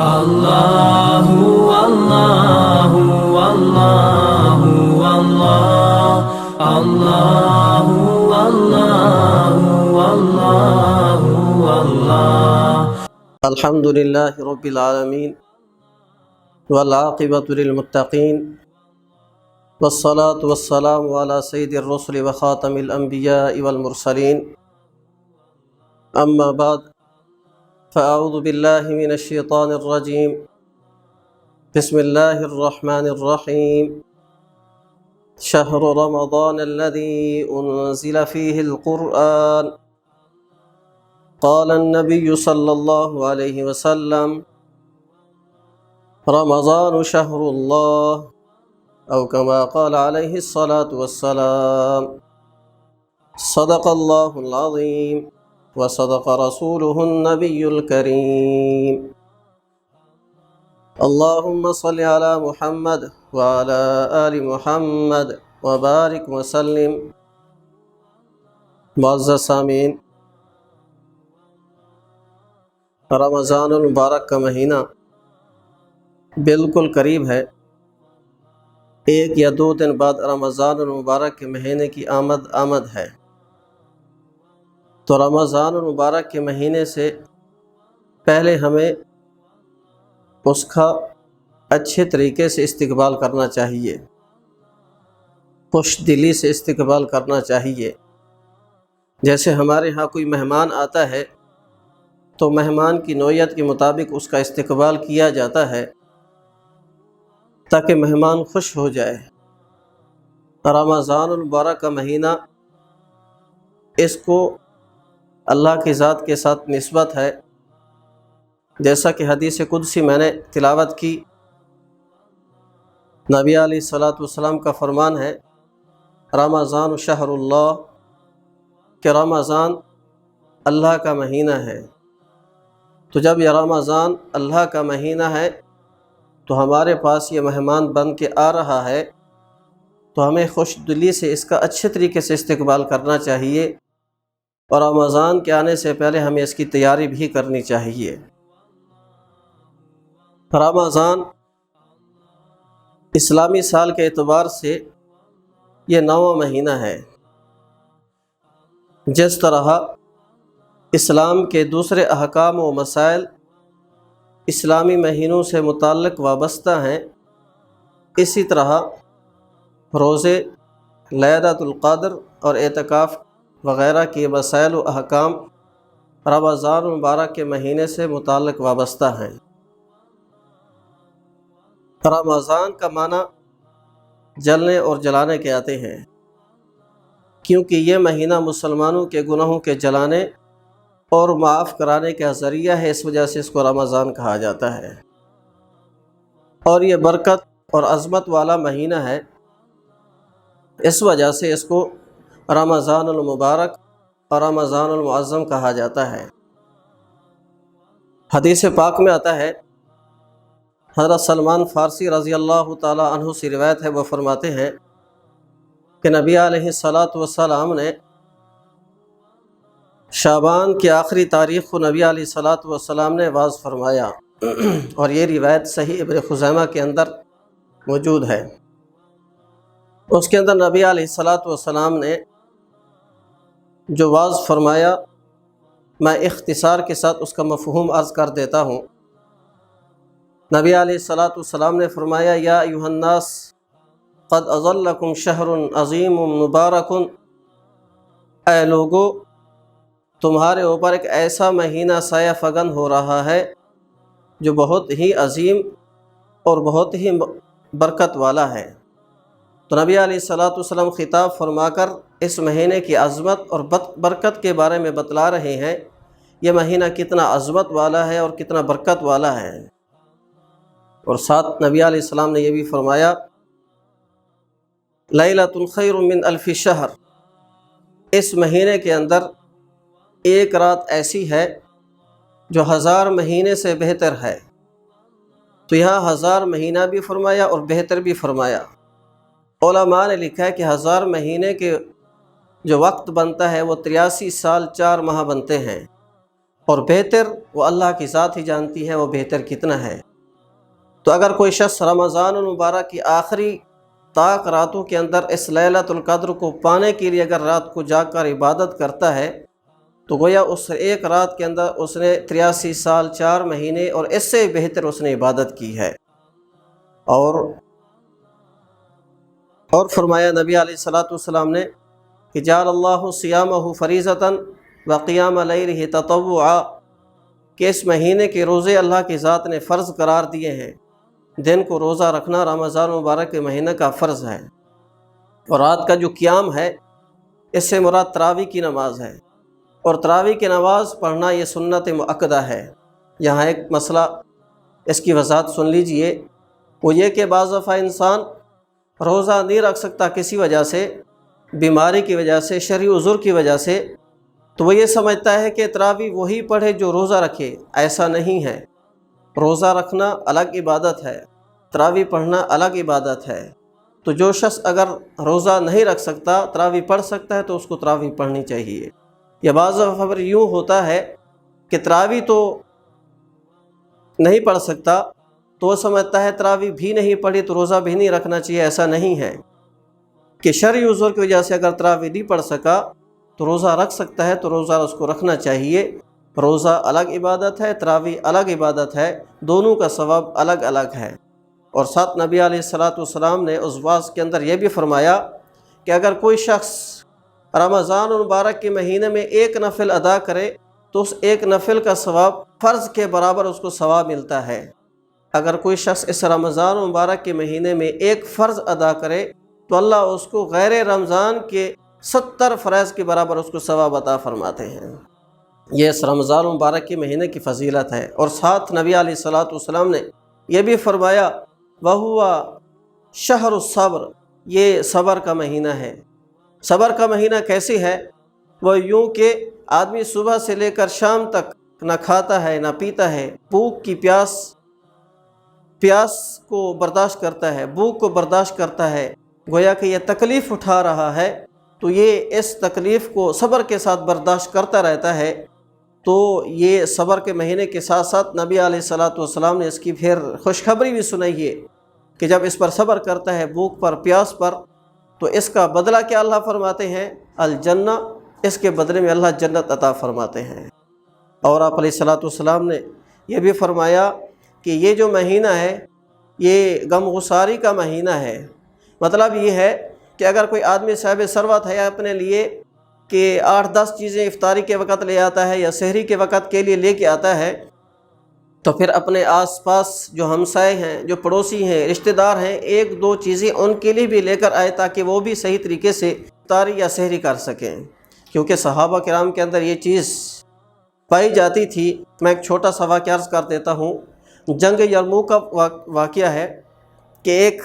الله والله والله والله الله والله والله والله. الحمد لله رب العالمين والعاقبة للمتقين والصلاة والسلام على سيد الرسل وخاتم الأنبياء والمرسلين. أما بعد، فأعوذ بالله من الشيطان الرجيم. بسم الله الرحمن الرحيم. شهر رمضان الذي أنزل فيه القرآن. قال النبي صلى الله عليه وسلم: رمضان شهر الله، أو كما قال عليه الصلاة والسلام. صدق الله العظيم وصدق رسوله النبي الكريم. اللهم صل على محمد وعلى آل محمد وبارك وسلم. معزز سامعین، رمضان المبارک کا مہینہ بالکل قریب ہے. ایک یا دو دن بعد رمضان المبارک کے مہینے کی آمد ہے. تو رمضان المبارک کے مہینے سے پہلے ہمیں اس کا اچھے طریقے سے استقبال کرنا چاہیے، خوش دلی سے استقبال کرنا چاہیے. جیسے ہمارے ہاں کوئی مہمان آتا ہے تو مہمان کی نوعیت کے مطابق اس کا استقبال کیا جاتا ہے تاکہ مہمان خوش ہو جائے. رمضان المبارک کا مہینہ، اس کو اللہ کی ذات کے ساتھ نسبت ہے. جیسا کہ حدیث قدسی میں نے تلاوت کی، نبی علیہ الصلوۃ والسلام کا فرمان ہے: رمضان شہر اللہ، کہ رمضان اللہ کا مہینہ ہے. تو جب یہ رمضان اللہ کا مہینہ ہے تو ہمارے پاس یہ مہمان بن کے آ رہا ہے، تو ہمیں خوش دلی سے اس کا اچھے طریقے سے استقبال کرنا چاہیے، اور رمضان کے آنے سے پہلے ہمیں اس کی تیاری بھی کرنی چاہیے. رمضان اسلامی سال کے اعتبار سے یہ 9واں مہینہ ہے. جس طرح اسلام کے دوسرے احکام و مسائل اسلامی مہینوں سے متعلق وابستہ ہیں، اسی طرح روزے، لیلۃ القدر اور اعتکاف وغیرہ کے مسائل و احکام رمضان المبارک کے مہینے سے متعلق وابستہ ہیں. رمضان کا معنی جلنے اور جلانے کے آتے ہیں، کیونکہ یہ مہینہ مسلمانوں کے گناہوں کے جلانے اور معاف کرانے کا ذریعہ ہے. اس وجہ سے اس کو رمضان کہا جاتا ہے. اور یہ برکت اور عظمت والا مہینہ ہے، اس وجہ سے اس کو رمضان المبارک اور رمضان المعظم کہا جاتا ہے. حدیث پاک میں آتا ہے، حضرت سلمان فارسی رضی اللہ تعالی عنہ سے روایت ہے، وہ فرماتے ہیں کہ نبی علیہ الصلوۃ والسلام نے شعبان کی آخری تاریخ کو نبی علیہ الصلوۃ والسلام نے واعظ فرمایا، اور یہ روایت صحیح ابن خزیمہ کے اندر موجود ہے. اس کے اندر نبی علیہ الصلوۃ والسلام نے جو واعظ فرمایا، میں اختصار کے ساتھ اس کا مفہوم عرض کر دیتا ہوں. نبی علیہ الصلوۃ والسلام نے فرمایا: یا ایھا الناس قد اظلکم شہر عظیم مبارک. اے لوگو، تمہارے اوپر ایک ایسا مہینہ سایہ فگن ہو رہا ہے جو بہت ہی عظیم اور بہت ہی برکت والا ہے. تو نبی علیہ الصلوۃ والسلام خطاب فرما کر اس مہینے کی عظمت اور برکت کے بارے میں بتلا رہے ہیں. یہ مہینہ کتنا عظمت والا ہے اور کتنا برکت والا ہے. اور ساتھ نبی علیہ السلام نے یہ بھی فرمایا: لیلۃ خیر من الف شہر. اس مہینے کے اندر ایک رات ایسی ہے جو 1000 مہینے سے بہتر ہے. تو یہاں 1000 مہینہ بھی فرمایا اور بہتر بھی فرمایا. علماء نے لکھا ہے کہ 1000 مہینے کے جو وقت بنتا ہے وہ 83 سال 4 ماہ بنتے ہیں، اور بہتر وہ اللہ کی ذات ہی جانتی ہے وہ بہتر کتنا ہے۔ تو اگر کوئی شخص رمضان المبارک کی آخری طاق راتوں کے اندر اس لیلۃ القدر کو پانے کے لیے اگر رات کو جاگ کر عبادت کرتا ہے تو گویا اس ایک رات کے اندر اس نے 83 سال 4 مہینے اور اس سے بہتر اس نے عبادت کی ہے۔ اور فرمایا نبی علیہ الصلوۃ والسلام نے کہ جعل اللہ صیامہ فریضۃ وقیام لیلہ تطوعا، کہ اس مہینے کے روزے اللہ کی ذات نے فرض قرار دیے ہیں۔ دن کو روزہ رکھنا رمضان مبارک کے مہینے کا فرض ہے، اور رات کا جو قیام ہے اس سے مراد تراویح کی نماز ہے، اور تراویح کی نماز پڑھنا یہ سنت مؤکدہ ہے۔ یہاں ایک مسئلہ اس کی وضاحت سن لیجئے، وہ یہ کہ بعض دفعہ انسان روزہ نہیں رکھ سکتا کسی وجہ سے، بیماری کی وجہ سے، شرعی عذر کی وجہ سے، تو وہ یہ سمجھتا ہے کہ تراویح وہی پڑھے جو روزہ رکھے۔ ایسا نہیں ہے، روزہ رکھنا الگ عبادت ہے، تراویح پڑھنا الگ عبادت ہے۔ تو جو شخص اگر روزہ نہیں رکھ سکتا تراویح پڑھ سکتا ہے تو اس کو تراویح پڑھنی چاہیے۔ یا بعض دفعہ یوں ہوتا ہے کہ تراویح تو نہیں پڑھ سکتا تو وہ سمجھتا ہے تراویح بھی نہیں پڑھی تو روزہ بھی نہیں رکھنا چاہیے۔ ایسا نہیں ہے کہ شرعی عذر کی وجہ سے اگر تراویح نہیں پڑھ سکا تو روزہ رکھ سکتا ہے، تو روزہ اس کو رکھنا چاہیے۔ روزہ الگ عبادت ہے، تراویح الگ عبادت ہے، دونوں کا ثواب الگ الگ ہے۔ اور ساتھ نبی علیہ الصلوۃ والسلام نے اس واعظ کے اندر یہ بھی فرمایا کہ اگر کوئی شخص رمضان المبارک کے مہینے میں ایک نفل ادا کرے تو اس ایک نفل کا ثواب فرض کے برابر اس کو ثواب ملتا ہے۔ اگر کوئی شخص اس رمضان المبارک کے مہینے میں ایک فرض ادا کرے تو اللہ اس کو غیر رمضان کے 70 فرائض کے برابر اس کو ثواب عطا فرماتے ہیں۔ یہ اس رمضان المبارک کے مہینے کی فضیلت ہے۔ اور ساتھ نبی علیہ الصلوۃ والسلام نے یہ بھی فرمایا وَهُوَ شَهْرُ الصَّبْرِ، یہ صبر کا مہینہ ہے۔ صبر کا مہینہ کیسے ہے؟ وہ یوں کہ آدمی صبح سے لے کر شام تک نہ کھاتا ہے نہ پیتا ہے، بھوک کی پیاس کو برداشت کرتا ہے، بھوک کو برداشت کرتا ہے، گویا کہ یہ تکلیف اٹھا رہا ہے تو یہ اس تکلیف کو صبر کے ساتھ برداشت کرتا رہتا ہے۔ تو یہ صبر کے مہینے کے ساتھ ساتھ نبی علیہ الصلوۃ والسلام نے اس کی پھر خوشخبری بھی سنائی ہے کہ جب اس پر صبر کرتا ہے، بھوک پر، پیاس پر، تو اس کا بدلہ کیا اللہ فرماتے ہیں؟ الجنہ، اس کے بدلے میں اللہ جنت عطا فرماتے ہیں۔ اور آپ علیہ الصلوۃ والسلام نے یہ بھی فرمایا کہ یہ جو مہینہ ہے یہ غم گساری کا مہینہ ہے۔ مطلب یہ ہے کہ اگر کوئی آدمی صاحب ثروت ہے اپنے لیے کہ 8-10 چیزیں افطاری کے وقت لے آتا ہے یا سحری کے وقت کے لیے لے کے آتا ہے، تو پھر اپنے آس پاس جو ہمسائے ہیں، جو پڑوسی ہیں، رشتہ دار ہیں، 1-2 چیزیں ان کے لیے بھی لے کر آئے تاکہ وہ بھی صحیح طریقے سے افطاری یا سحری کر سکیں، کیونکہ صحابہ کرام کے اندر یہ چیز پائی جاتی تھی۔ میں ایک چھوٹا سا واقعہ عرض کر دیتا ہوں۔ جنگ یرموک کا واقعہ ہے کہ ایک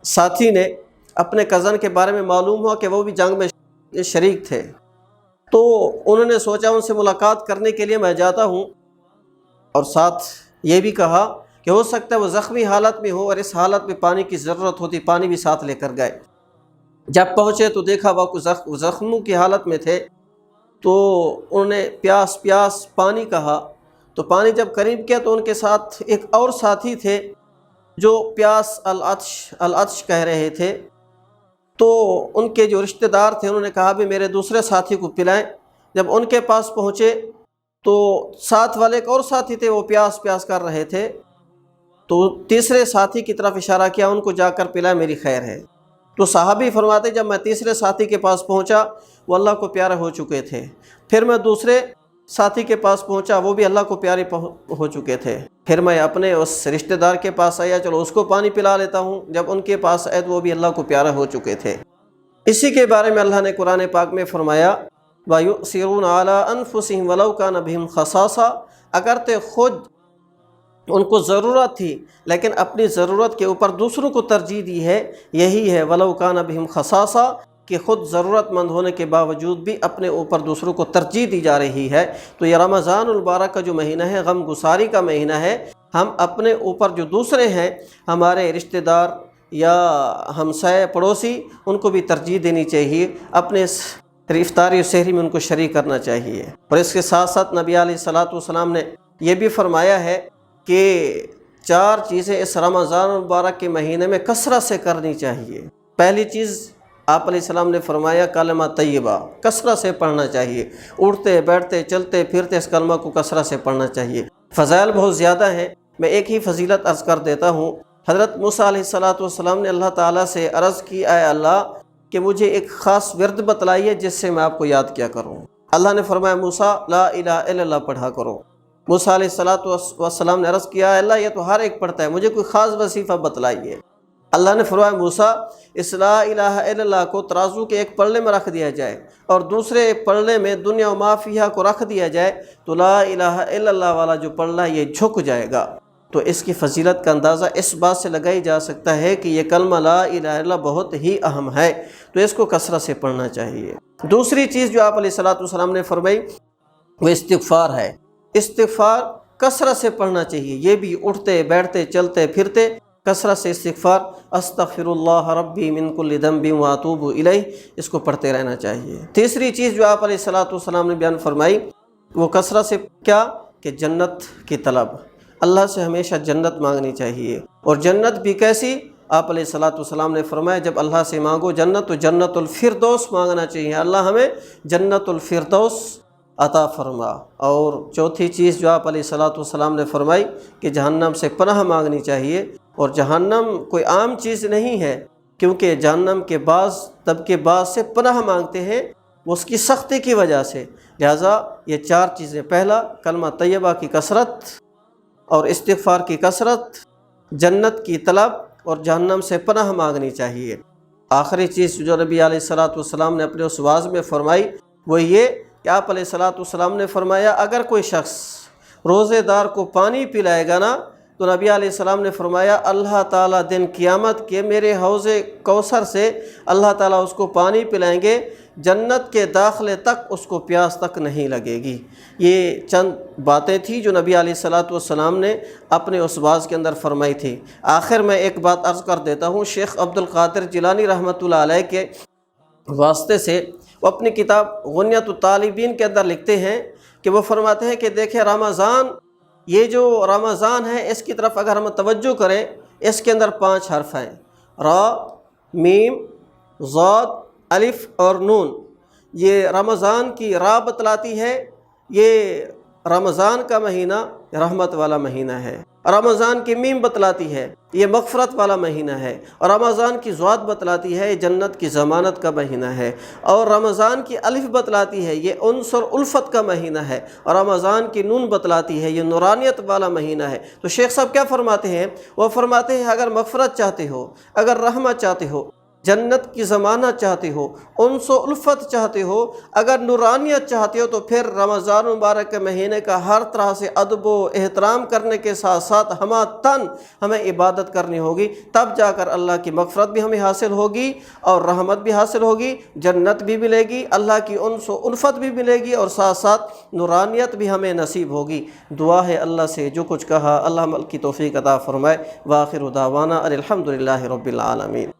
ساتھی نے اپنے کزن کے بارے میں معلوم ہوا کہ وہ بھی جنگ میں شریک تھے، تو انہوں نے سوچا ان سے ملاقات کرنے کے لیے میں جاتا ہوں، اور ساتھ یہ بھی کہا کہ ہو سکتا ہے وہ زخمی حالت میں ہو اور اس حالت میں پانی کی ضرورت ہوتی، پانی بھی ساتھ لے کر گئے۔ جب پہنچے تو دیکھا وہ زخموں کی حالت میں تھے، تو انہوں نے پیاس پانی کہا، تو پانی جب قریب کیا تو ان کے ساتھ ایک اور ساتھی تھے جو پیاس العطش کہہ رہے تھے، تو ان کے جو رشتہ دار تھے انہوں نے کہا بھی میرے دوسرے ساتھی کو پلائیں۔ جب ان کے پاس پہنچے تو ساتھ والے ایک اور ساتھی تھے، وہ پیاس کر رہے تھے، تو تیسرے ساتھی کی طرف اشارہ کیا، ان کو جا کر پلائیں، میری خیر ہے۔ تو صحابی فرماتے جب میں تیسرے ساتھی کے پاس پہنچا وہ اللہ کو پیارے ہو چکے تھے، پھر میں دوسرے ساتھی کے پاس پہنچا وہ بھی اللہ کو پیارے ہو چکے تھے، پھر میں اپنے اس رشتہ دار کے پاس آیا، چلو اس کو پانی پلا لیتا ہوں، جب ان کے پاس آئے تو وہ بھی اللہ کو پیارے ہو چکے تھے۔ اسی کے بارے میں اللہ نے قرآن پاک میں فرمایا وَيُؤْثِرُونَ عَلَىٰ أَنفُسِهِمْ وَلَوْ كَانَ بِهِمْ خَصَاصَةٌ، اگرچہ خود ان کو ضرورت تھی لیکن اپنی ضرورت کے اوپر دوسروں کو ترجیح دی ہے، یہی ہے وَلَوْ كَانَ بِهِمْ خَصَاصَةٌ، کہ خود ضرورت مند ہونے کے باوجود بھی اپنے اوپر دوسروں کو ترجیح دی جا رہی ہے۔ تو یہ رمضان المبارک کا جو مہینہ ہے غم گساری کا مہینہ ہے، ہم اپنے اوپر جو دوسرے ہیں، ہمارے رشتہ دار یا ہمسائے پڑوسی، ان کو بھی ترجیح دینی چاہیے، اپنے پھر افطاری اور سحری میں ان کو شریک کرنا چاہیے۔ اور اس کے ساتھ ساتھ نبی علیہ الصلاۃ والسلام نے یہ بھی فرمایا ہے کہ 4 چیزیں اس رمضان المبارک کے مہینے میں کثرت سے کرنی چاہیے۔ پہلی چیز آپ علیہ السلام نے فرمایا کلمہ طیبہ کثرت سے پڑھنا چاہیے، اٹھتے بیٹھتے چلتے پھرتے اس کلمہ کو کثرت سے پڑھنا چاہیے۔ فضائل بہت زیادہ ہیں، میں ایک ہی فضیلت عرض کر دیتا ہوں۔ حضرت موسیٰ علیہ السلام نے اللہ تعالیٰ سے عرض کی، اے اللہ کہ مجھے ایک خاص ورد بتلائیے جس سے میں آپ کو یاد کیا کروں۔ اللہ نے فرمایا موسیٰ لا الہ الا اللہ پڑھا کرو۔ موسیٰ علیہ السلام نے عرض کیا، اے اللہ یہ تو ہر ایک پڑھتا ہے، مجھے کوئی خاص وظیفہ بتلائیے۔ اللہ نے فرمایا موسیٰ اس لا الہ الا اللہ کو ترازو کے ایک پلڑے میں رکھ دیا جائے اور دوسرے پلڑے میں دنیا و ما فیہا کو رکھ دیا جائے تو لا الہ الا اللہ والا جو پلڑا ہے یہ جھک جائے گا۔ تو اس کی فضیلت کا اندازہ اس بات سے لگائی جا سکتا ہے کہ یہ کلمہ لا الہ الا اللہ بہت ہی اہم ہے، تو اس کو کثرت سے پڑھنا چاہیے۔ دوسری چیز جو آپ علیہ السلام نے فرمائی وہ استغفار ہے۔ استغفار کثرت سے پڑھنا چاہیے، یہ بھی اٹھتے بیٹھتے چلتے پھرتے کثرت سے استغفار، استغفر اللہ ربی من کل ذنب واتوب الیہ، اس کو پڑھتے رہنا چاہیے۔ تیسری چیز جو آپ علیہ السلام نے بیان فرمائی وہ کثرت سے کیا کہ جنت کی طلب، اللہ سے ہمیشہ جنت مانگنی چاہیے۔ اور جنت بھی کیسی؟ آپ علیہ السلام نے فرمایا جب اللہ سے مانگو جنت تو جنت الفردوس مانگنا چاہیے، اللہ ہمیں جنت الفردوس عطا فرما۔ اور چوتھی چیز جو آپ علیہ السلام نے فرمائی کہ جہنم سے پناہ مانگنی چاہیے۔ اور جہنم کوئی عام چیز نہیں ہے، کیونکہ جہنم کے بعض طبقے بعض سے پناہ مانگتے ہیں وہ اس کی سختی کی وجہ سے، لہٰذا یہ 4 چیزیں، پہلا کلمہ طیبہ کی کثرت اور استغفار کی کثرت، جنت کی طلب اور جہنم سے پناہ مانگنی چاہیے۔ آخری چیز جو نبی علیہ السلام نے اپنے اس واعظ میں فرمائی وہ یہ کہ آپ علیہ السلام نے فرمایا اگر کوئی شخص روزے دار کو پانی پلائے گا نا تو نبی علیہ السلام نے فرمایا اللہ تعالیٰ دن قیامت کے میرے حوض کوثر سے اللہ تعالیٰ اس کو پانی پلائیں گے، جنت کے داخلے تک اس کو پیاس تک نہیں لگے گی۔ یہ چند باتیں تھیں جو نبی علیہ السلام نے اپنے اس واعظ کے اندر فرمائی تھی۔ آخر میں ایک بات عرض کر دیتا ہوں، شیخ عبد القادر جیلانی رحمۃ اللہ علیہ کے واسطے سے وہ اپنی کتاب غنیۃ الطالبین کے اندر لکھتے ہیں کہ وہ فرماتے ہیں کہ دیکھیں رمضان، یہ جو رمضان ہے اس کی طرف اگر ہم توجہ کریں اس کے اندر 5 حرف ہیں، را، میم، ضاد، الف اور نون۔ یہ رمضان کی را بتلاتی ہے یہ رمضان کا مہینہ رحمت والا مہینہ ہے، رمضان کی میم بتلاتی ہے یہ مغفرت والا مہینہ ہے، اور رمضان کی ضاد بتلاتی ہے یہ جنت کی ضمانت کا مہینہ ہے، اور رمضان کی الف بتلاتی ہے یہ انس اور الفت کا مہینہ ہے، اور رمضان کی نون بتلاتی ہے یہ نورانیت والا مہینہ ہے۔ تو شیخ صاحب کیا فرماتے ہیں؟ وہ فرماتے ہیں اگر مغفرت چاہتے ہو، اگر رحمت چاہتے ہو، جنت کی ضمانت چاہتے ہو، انس و الفت چاہتے ہو، اگر نورانیت چاہتے ہو تو پھر رمضان مبارک کے مہینے کا ہر طرح سے ادب و احترام کرنے کے ساتھ ساتھ ہمیں عبادت کرنی ہوگی، تب جا کر اللہ کی مغفرت بھی ہمیں حاصل ہوگی اور رحمت بھی حاصل ہوگی، جنت بھی ملے گی، اللہ کی انس و الفت بھی ملے گی اور ساتھ ساتھ نورانیت بھی ہمیں نصیب ہوگی۔ دعا ہے اللہ سے جو کچھ کہا اللہ عمل کی توفیق عطا فرمائے۔ وآخر دعوانا الحمدللہ رب العالمین۔